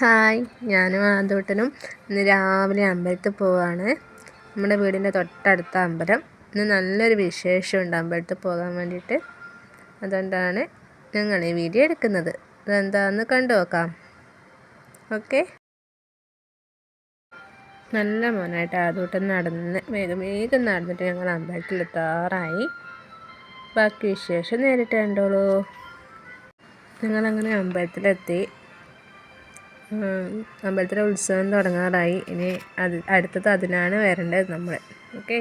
Hi, ഞാനും ആദൂട്ടനും ഇന്ന് രാവിലെ അമ്പലത്തിൽ പോവാണ്. നമ്മുടെ വീടിൻ്റെ തൊട്ടടുത്ത അമ്പലം. ഇന്ന് നല്ലൊരു വിശേഷമുണ്ട് അമ്പലത്തിൽ പോകാൻ വേണ്ടിയിട്ട്. അതുകൊണ്ടാണ് ഞങ്ങൾ ഈ വീഡിയോ എടുക്കുന്നത്. അതെന്താണെന്ന് കണ്ടു നോക്കാം. ഓക്കെ. നല്ല മോനായിട്ട് ആദൂട്ടൻ വേഗം നടന്നിട്ട് ഞങ്ങൾ അമ്പലത്തിലെത്താറായി. ബാക്കി വിശേഷം നേരിട്ട് കണ്ടോളൂ. ഞങ്ങളങ്ങനെ അമ്പലത്തിലെത്തി. അമ്പലത്തിലെ ഉത്സവം തുടങ്ങാറായി. ഇനി അടുത്തത് അതിനാണ് വരേണ്ടത് നമ്മൾ. ഓക്കെ.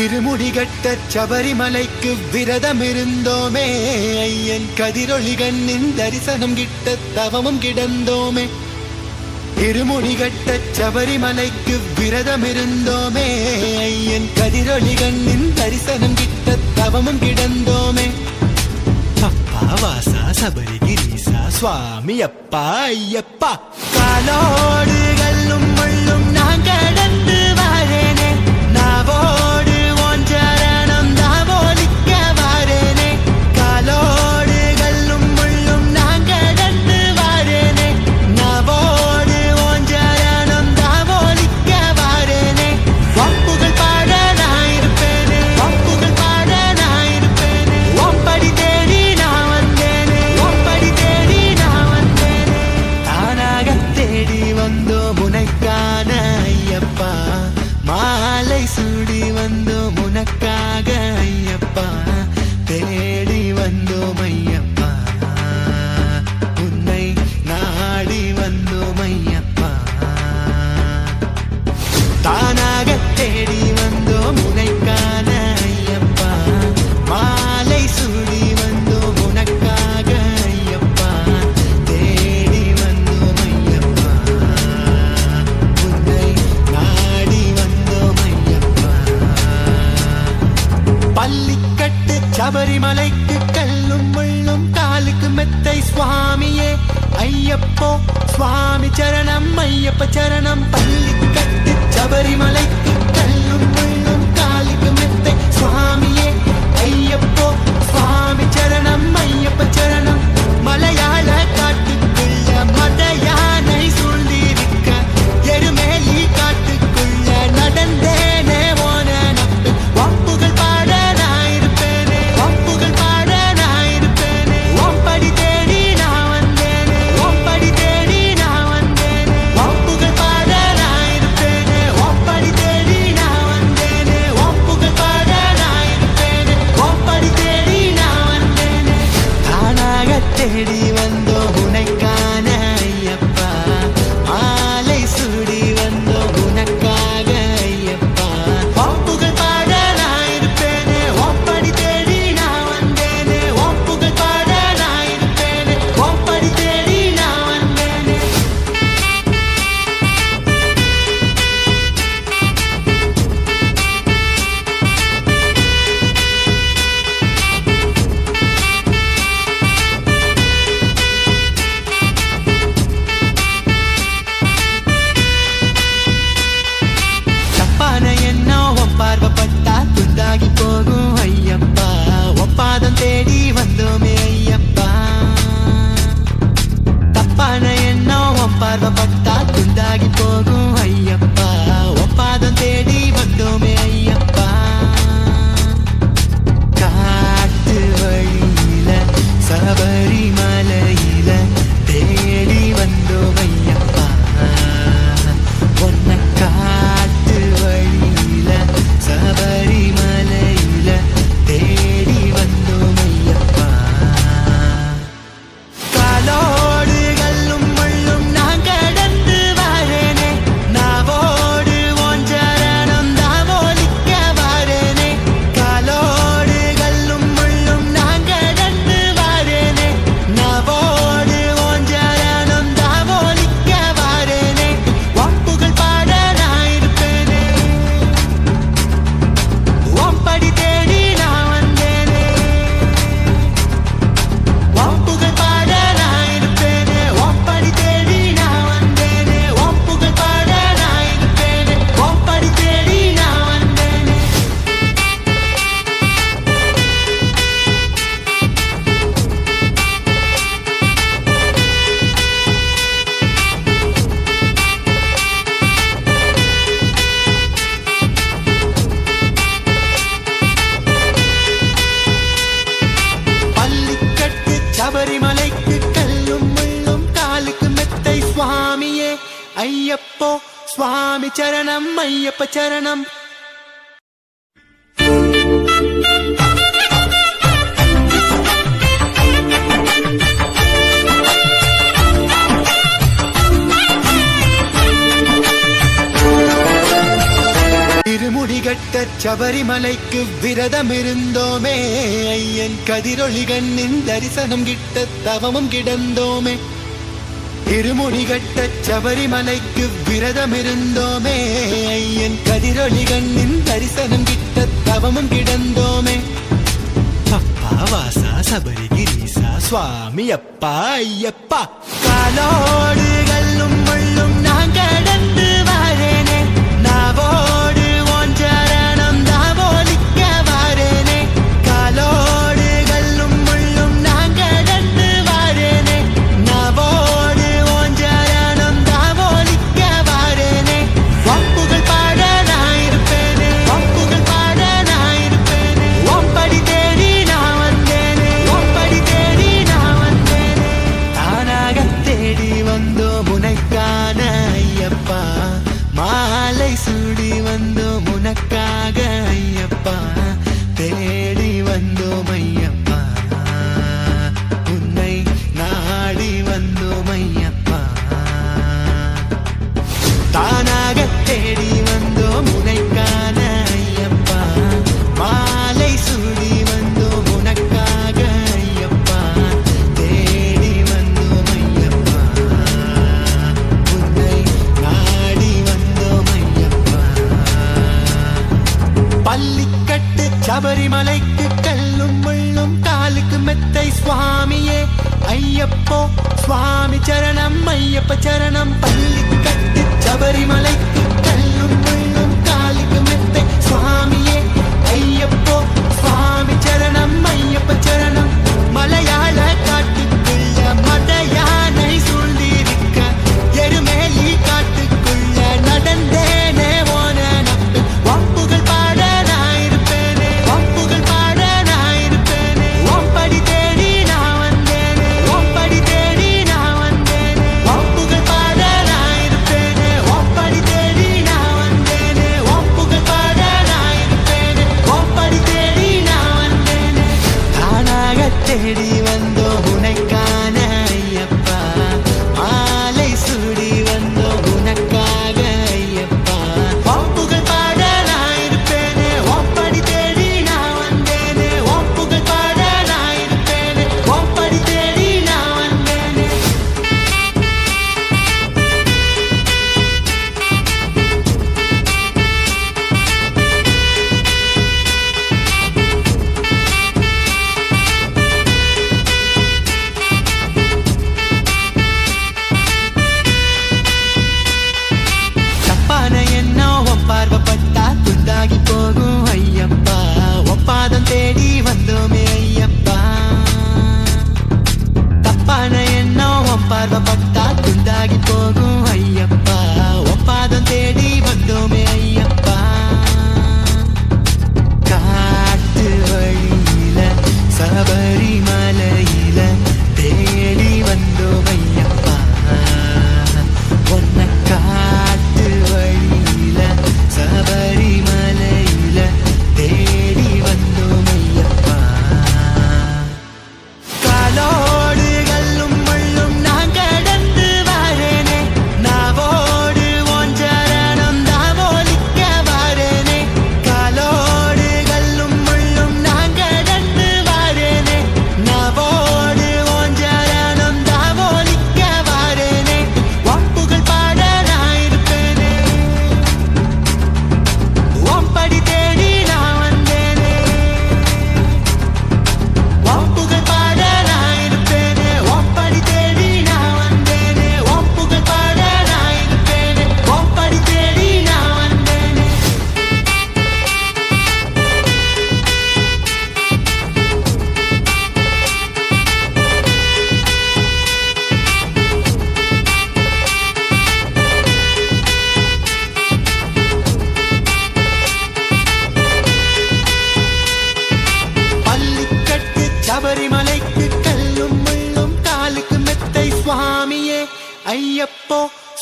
ഇരുമുടികെട്ട ശബരിമലയ്ക്ക് വിരതമിരുந்தோமே അയ്യൻ കതിരൊളി കണ്ണിൻ ദർശനം കിട്ട തവമും കിടந்தோமே. ഇരുമുടികെട്ട ശബരിമലയ്ക്ക് വിരതമിരുந்தோமே അയ്യൻ കതിരൊളി കണ്ണിൻ ദർശനം കിട്ട തവമും കിടந்தோமே. അപ്പാ വാസ ശബരിഗിരീശ സ്വാമിയപ്പ അയ്യപ്പ കാലോടുകളും മുള്ളും ഞാൻ കടந்து വാരേനെ നാവോട് ശബരിമലയ്ക്ക് കല്ലും മുള്ളും കാലുക്ക് മെത്തൈ സ്വാമിയെ അയ്യപ്പോ സ്വാമി ചരണം അയ്യപ്പ ചരണം. പള്ളിക്കട്ട് ശബരിമലയ്ക്ക് കല്ലും മുള്ളും കാലുക്ക് മെത്തൈ സ്വാമിയെ അയ്യപ്പോ സ്വാമി ചരണം അയ്യപ്പ ചരണം. മലയാള കാട്ടുക്കുള്ള മതയാனை சூழ்ந்திருக்க எருமேலி காட்டுக்குள்ள நடந்தேனே ஓன நப்பு வப்புகள் பாட கடந்து ஐயப்போ சுவாமி சரணம் ஐயப்ப சரணம். திருமுடிகட்ட சபரிமலைக்கு விரதம் இருந்தோமே, ஐயன் கதிரொளி கண்ணின் தரிசனம் கிட்ட தவமும் கிடந்தோமே. திருமுடிகட்ட சபரிமலைக்கு விரதம் இருந்தோமே, ஐயன் கதிரொளி கண்ணின் தரிசனம் கிட்ட தவமும் கிடந்தோமே. அப்பா வாசா சபரிகிரீசா சுவாமி அப்பா ஐயப்பா, காலோடு கல்லும் முள்ளும் நான் கடந்து வரேனே, நாவோடு சரணம் தாவோலிக்க வாரேனே. காலோடு கல்லும் முள்ளும் நான் கடந்து வாரேனே, நாவோடு சரணம் தாவோலிக்க வாரேனே. வம்புகள் பாட நான் இருப்பேனே, வம்புகள் பாட நான் இருப்பேனே. ஓம்படி தேடி நான் வந்தேனே, ஓம்படி தேடி நான் வந்தேனே. தானாக தேடி வந்தோம்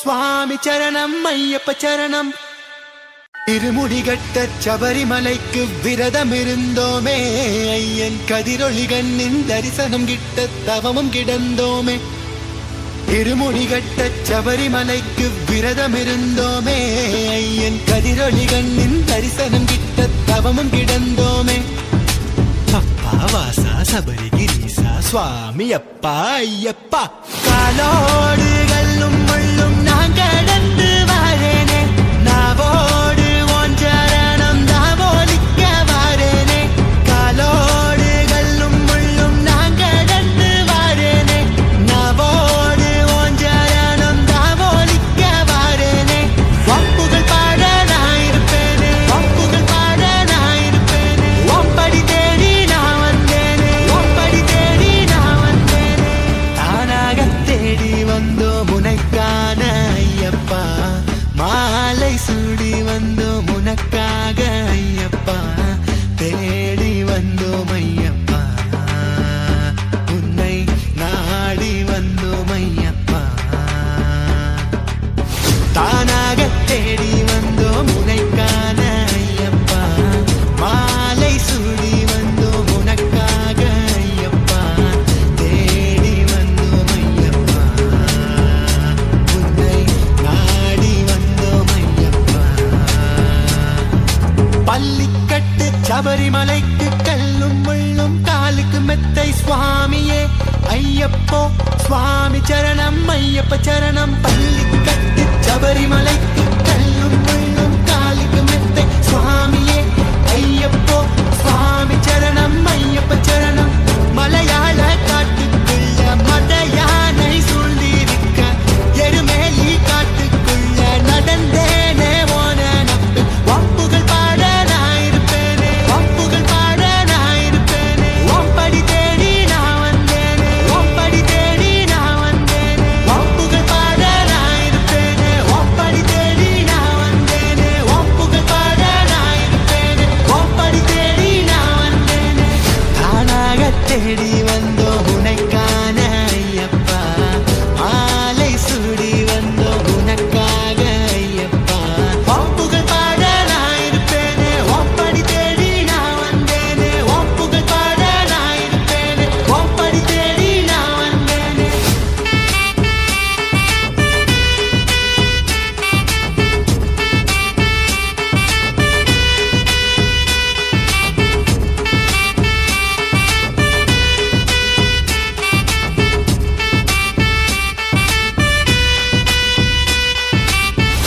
சுவாமி சரணம் ஐயப்ப சரணம். இருமுடிகட்ட சபரிமலைக்கு விரதம் இருந்தோமே, ஐயன் கதிரொளி கண்ணின் தரிசனம் கிட்ட தவமும் கிடந்தோமே. இருமுடிகட்ட சபரிமலைக்கு விரதம் இருந்தோமே, ஐயன் கதிரொளி கண்ணின் தரிசனம் கிட்ட தவமும் கிடந்தோமே. அப்பா வாசா சபரிகிரீசா சுவாமி அப்பா ஐயப்பா. காலோடு கல்லும் முள்ளும் நான் கடந்து வாரேனே, நாவோடு உன் சரணம் தாவோலிக்க வாரேனே. காலோடு கல்லும் முள்ளும் நான் கடந்து வாரேனே, நாவோடு உன் சரணம் தாவோலிக்க வாரேனே. வம்புகள் பாட நான் இருப்பேனே, வம்புகள் பாட நான் இருப்பேனே. ஒம்படி தேடி நான் வந்தேனே, ஒம்படி தேடி நான் வந்தேனே. தானாக தேடி வந்தோம் உனக்கான ஐயப்பா, மாலை சூடி வந்தோம் உனக்காக ஐயப்பா. தேடி வந்தோம் ஐயப்பா, உன்னை நாடி வந்தோம் ஐயப்பா. தானாக தேடி வந்தோம் உனக்கான ஐயப்பா, மாலை சூடி வந்தோம் உனக்காக ஐயப்பா. தேடி வந்தோம் ஐயப்பா, உன்னை நாடி வந்தோம் ஐயப்பா. பள்ளிக்கட்டு சபரிமலைக்கு கல்லும் முள்ளும் காலுக்கு மெத்தை சுவாமியே ஐயப்போ. சுவாமி சரணம் ஐயப்ப சரணம். பள்ளிக்கட்டு சபரிமலைக்கு கல்லும் முள்ளும் காலுக்கு மெத்தை சுவாமியே ஐயப்போ. சுவாமி சரணம் ஐயப்ப சரணம். மலையாள காட்டுக்குள்ள மத யானை சூழ்ந்திருக்க, எருமேலி காட்டுக்குள்ள நடந்தேனே ஓன நப்பு. வம்புகள் பாட நான் இருப்பேனே, வம்புகள் பாட நான் இருப்பேனே. ஒம்படி தேடி நான் வந்தேனே, ஒம்படி தேடி நான் வந்தேனே. வம்புகள் பாட நான் இருப்பேனே, ஒம்படி தேடி நான் வந்தேனே. வம்புகள் பாட நான் இருப்பேனே, ஒம்படி தேடி நான் வந்தேனே. தானாக தேடி வந்தோம் உனக்கான ஐயப்பா, மாலை சூடி வந்தோம் உனக்காக ஐயப்பா. வம்புகள் பாட நான் இருப்பேனே, ஒம்படி தேடி நான் வந்தேனே. வம்புகள் பாட நான் இருப்பேனே, ஒம்படி தேடி நான் வந்தேனே.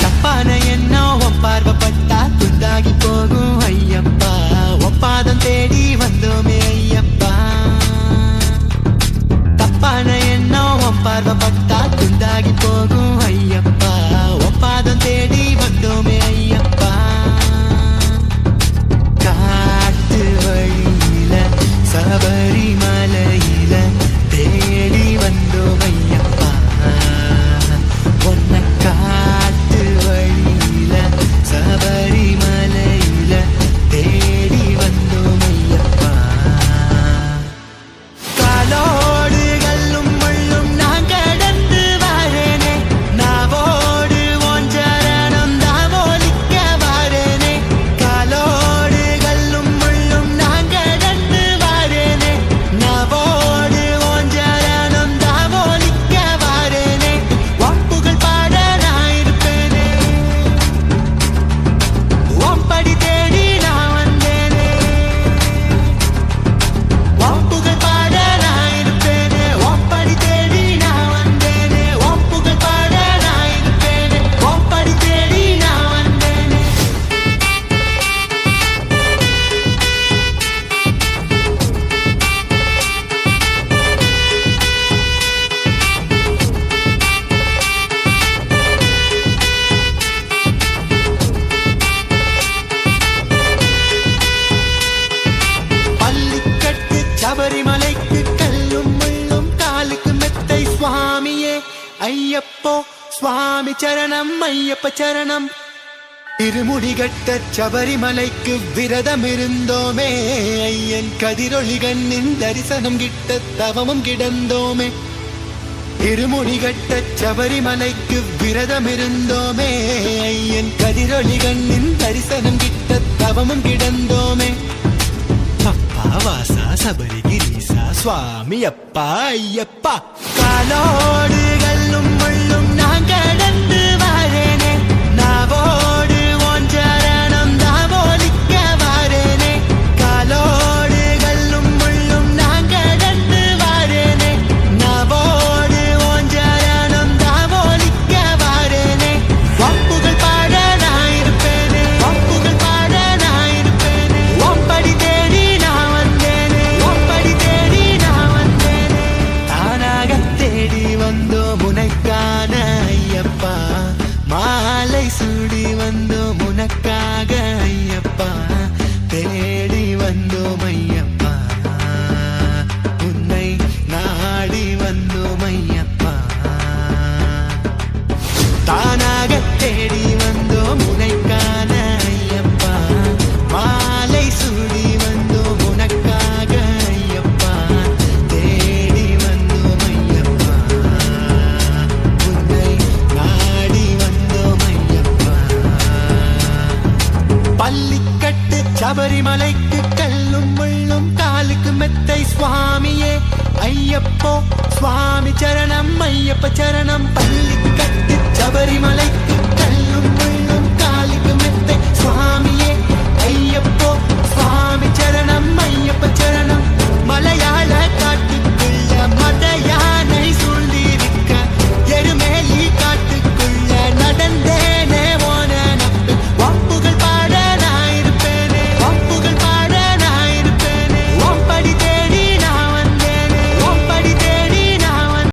தப்பான எண்ணம் உன் பார்வைப்பட்டா துண்டாகி போகும் ஐயப்பா. ஒப்பாதம் தேடி வந்தோமே ஐயப்பா. தப்பான எண்ணம் உன் பார்வைப்பட்டா துண்டாகி போகும் ஐயப்பா. ஒப்பாதம் தேடி வந்தோமே ஐயப்பா. காட்டு வழியில சபரிமலையில தேடி வந்தோம் ஐயப்பா. உன்னை காட்டு வழியில சபரிமலையில தேடி வந்தோம் ஐயப்பா. காலோடு கல்லும் முள்ளும் நான் கடந்து வாரேனே, நாவோடு உன் சரணம் தாவோலிக்க வாரேனே. காலோடு கல்லும் முள்ளும் நான் கடந்து வாரேனே, நாவோடு உன் சரணம் தாவோலிக்க வாரேனே. வம்புகள் பாட நான் இருப்பேனே, ஒம்படி தேடி நான் வந்தேனே. வம்புகள் பாட நான் இருப்பேனே, ஒம்படி தேடி நான் வந்தேனே. வம்புகள் பாட நான் இருப்பேனே, ஒம்படி தேடி நான் வந்தேனே. பள்ளிக்கட்டு சபரிமலைக்கு கல்லும் முள்ளும் காலுக்கு மெத்தை சுவாமியே ஐயப்போ. சுவாமி சரணம் ஐயப்ப சரணம். இருமுடிகட்ட சபரிமலைக்கு விரதம் இருந்தோமே, ஐயன் கதிரொளி கண்ணின் தரிசனம் கிட்ட தவமும் கிடந்தோமே. இருமுடிகட்ட சபரிமலைக்கு விரதம் இருந்தோமே ஐயன் கதிரொளி கண்ணின் தரிசனம் கிட்ட தவமும் கிடந்தோமே அப்பா வாசா சபரிகிரீசா சுவாமி அப்பா ஐயப்பா காலோடு கல்லும் முள்ளும் நான் கடந்து வாரேனே நாவோடு ஓன் சரணம் தாவோலிக்க வாரேனே காலோடு கல்லும் முள்ளும் நான் கடந்து வாரேனே நாவோடு ஓன் சரணம் தாவோலிக்க வாரேனே வாப்புகள் பாட நான் இருப்பேனே வாப்புகள் பாட நான் இருப்பேனே ஓம்படி தேடி நான் வந்தேனே ஓம்படி தேடி நான் வந்தேனே தானாக தேடி வந்தோம் உனக்கான ஐயப்பா மாலை சூடி வந்தோம் உனக்காக ஐயப்பா தேடி வந்தோம் ஐயப்பா உன்னை நாடி வந்தோம் ஐயப்பா தானாக தேடி வந்தோம் உனக்கான ஐயப்பா மாலை சூடி வந்தோம் உனக்காக ஐயப்பா தேடி வந்தோம் ஐயப்பா உன்னை நாடி வந்தோம் ஐயப்பா பள்ளிக்கட்டு சபரிமலைக்கு கல்லும் முள்ளும் காலுக்கு மெத்தை சுவாமியே ஐயப்போ சுவாமி சரணம் ஐயப்ப சரணம் பள்ளிக்கட்டு சபரிமலை